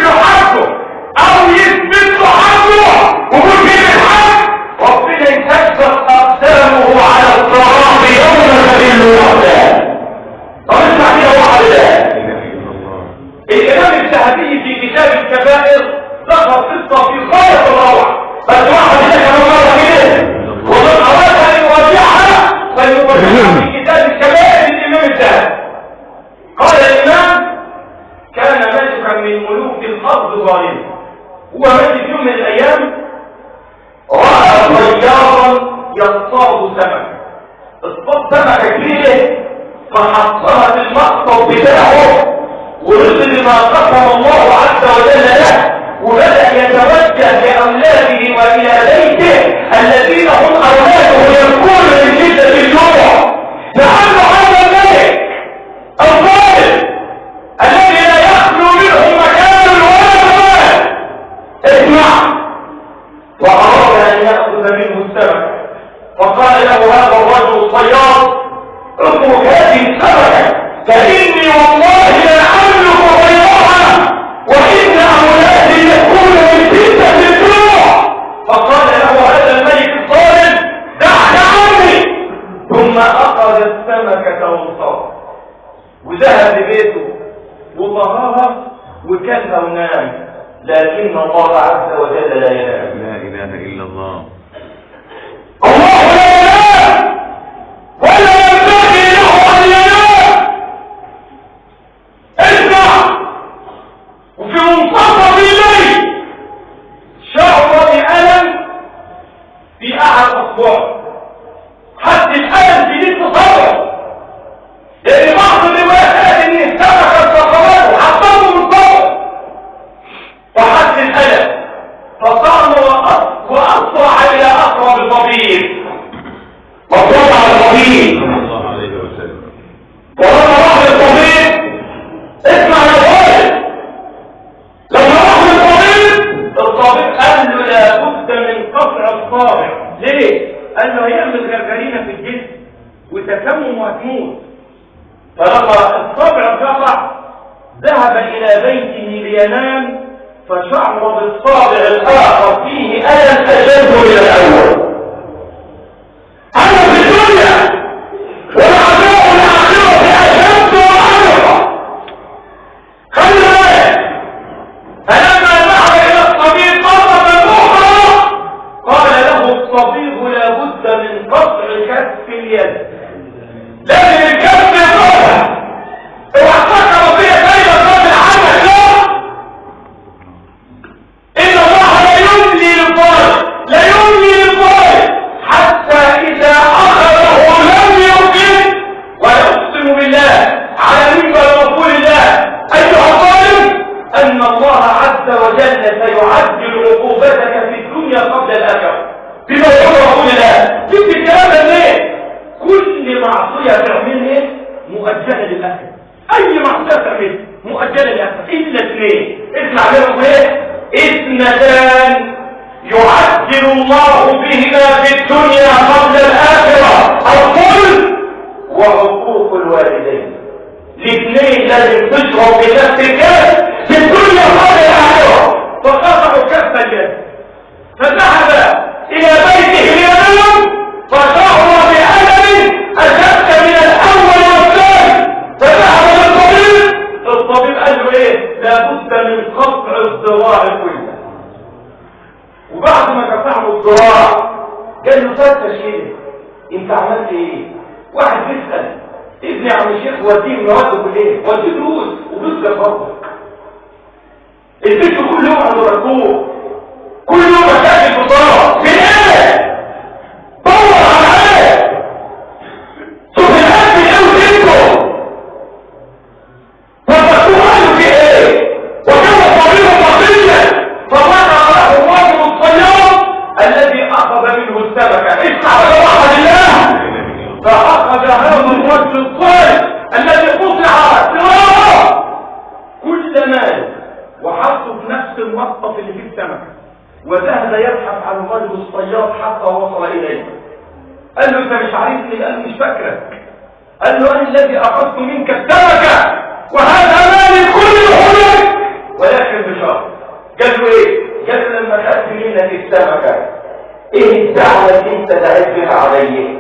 له حقه او يثبت له حقه ويقول فيه الحق، ربنا يكسر اقدامه على الصراط يوم تذل الاقدام. طب اسمع كده واحد ده. الامام الذهبي في كتاب الكبائر ذكر قصه في غايه الروعه، بس واحد هنا كمان مره كده ومن اراد ان يراجعها فليراجعها في كتاب الكبائر للامام الذهبي. قال الامام: كان ملكا من ملوك الارض ظالما، هو ماشي في يوم من الايام راى طيارا يصطاد سمكه، اصطاد سمكه كبيره فحصلت المقصد بتاعه ورسل ما قسم الله عز وجل له، وبدأ يتوجه لأولاده وإلى بيته الذين هم أولاده يبكون من شدة الجوع، لأنه هذا الملك الظالم الذي لا يخلو منه مكان ولا مكان. اسمع، وأراد أن يأخذ منه السمك، فقال له هذا الرجل الصياد: اترك هذه السمكة فإني والله لا أملك غيرها وإن أولادي يكون من شدة الجوع. فقال له هذا الملك الظالم: دعك عني. ثم أخذ السمكة وانصرف وذهب لبيته وطهاها وكلها ونام، لكن الله عز وجل لا ينام. لا إله إلا الله. الله لا ينام ولا ينبغي له أن ينام. اسمع، وفي منتصف الليل شعر بألم في أحد أصبعه، حتى الألم شديد في صدره، لأن بعض الروايات قالت إن السمكة اتخبطه وحطته من صدره فحس الألم، فقام وأسرع إلى أقرب طبيب، وصلى على الطبيب صلى الله عليه وسلم. ولما راح للطبيب، اسمع يا ولد، لما راح للطبيب الطبيب قال له لابد من قطع الصابع. ليه؟ قال له هيعمل غرغرينه في الجسم وتكمم وهتموت. فلما الصابع قطع ذهب الى بيته لينام، فشعر بالصابع الاخر فيه الم اشد من الاول. انا في الدنيا والعذاب الاخره اشد وارهق. خلي بالك، فلما ذهب الى الطبيب مرة اخرى قال له الطبيب لابد من قطع كف اليد، لازم الكف يقطع. اوعى تفكر ربنا كلمة صوت العمل، لا، ان الله لا يملي للظالم، لا يملي للظالم حتى اذا اخذه لم يمكن. ويقسم بالله على منبر رسول الله ايها الظالم ان الله عز وجل سيعجل عقوبتك في الدنيا قبل الاخره بما يقول رسول الله. جبت الكلام ده ليه؟ كل معصيه تعملها مؤجله للاخره، اي معصيه تعملها مؤجله للاخره الا اثنين. اسمع منهم ايه؟ اثنتان يعجل الله بهما في الدنيا قبل الاخره: الظلم وعقوق الوالدين. الاثنين لازم تشرب بنفس الكاس في الدنيا قبل الاخره. فقطعوا كف اليد، فذهب الى بيته لينام، فشعر بألم اشد من الاول والثاني، فذهب للطبيب. الطبيب قال له ايه؟ لابد من قطع الذراع كلها. وبعد ما قطع له الذراع قال له فتش كده، انت عملت ايه؟ واحد بيسأل ابني عم الشيخ وديه مواد كليه، وديه دروس وبيسأل برضه. البيت كل يوم عنده ركوب، كل يوم مشاكل في الطلبه، من ايه؟ دور على ايه؟ شوف الاكل ايه وزيته والمكتوب عنه في ايه؟ وكان الطبيب بسيطا فوقع له الرجل الصياد الذي اخذ منه السمكه. اسمع بقى واحد الله، فأخذ هذا الرجل الصالح الذي قطع سراره كل مال وحطه في نفس المصطف اللي فيه السمكة، وذهب يبحث عن الرجل الصياد حتى وصل إليه. قال له انت مش عارفني؟ قال له مش فاكرك. قال له انا الذي اخذت منك السمكة وهذا مالي كله لك، ولكن بشرط منك السمكة، ايه الدعوة اللي انت دعيت بها علي؟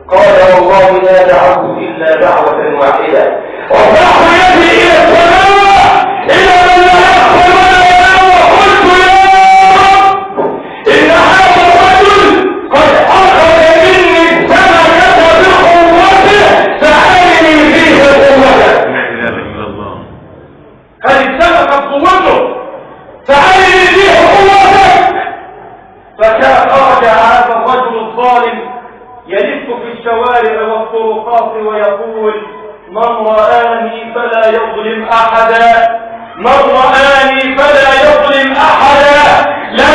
قال والله لا دعوت الا دعوة واحدة، رفعت يدي الى السماء الى من لا يدخل ولا ينام وقلت يا رب ان هذا الرجل قد اخذ مني السمكة بقوته فعلني فيه قوته. لا اله الا الله. هذه السمكة بقوته فعلني فيه قوتك. فكان خرج هذا الرجل الظالم يلف في الشوارع والطرقات ويقول من رآني فلا يظلم أحدا، من رآني فلا يظلم أحدا، لا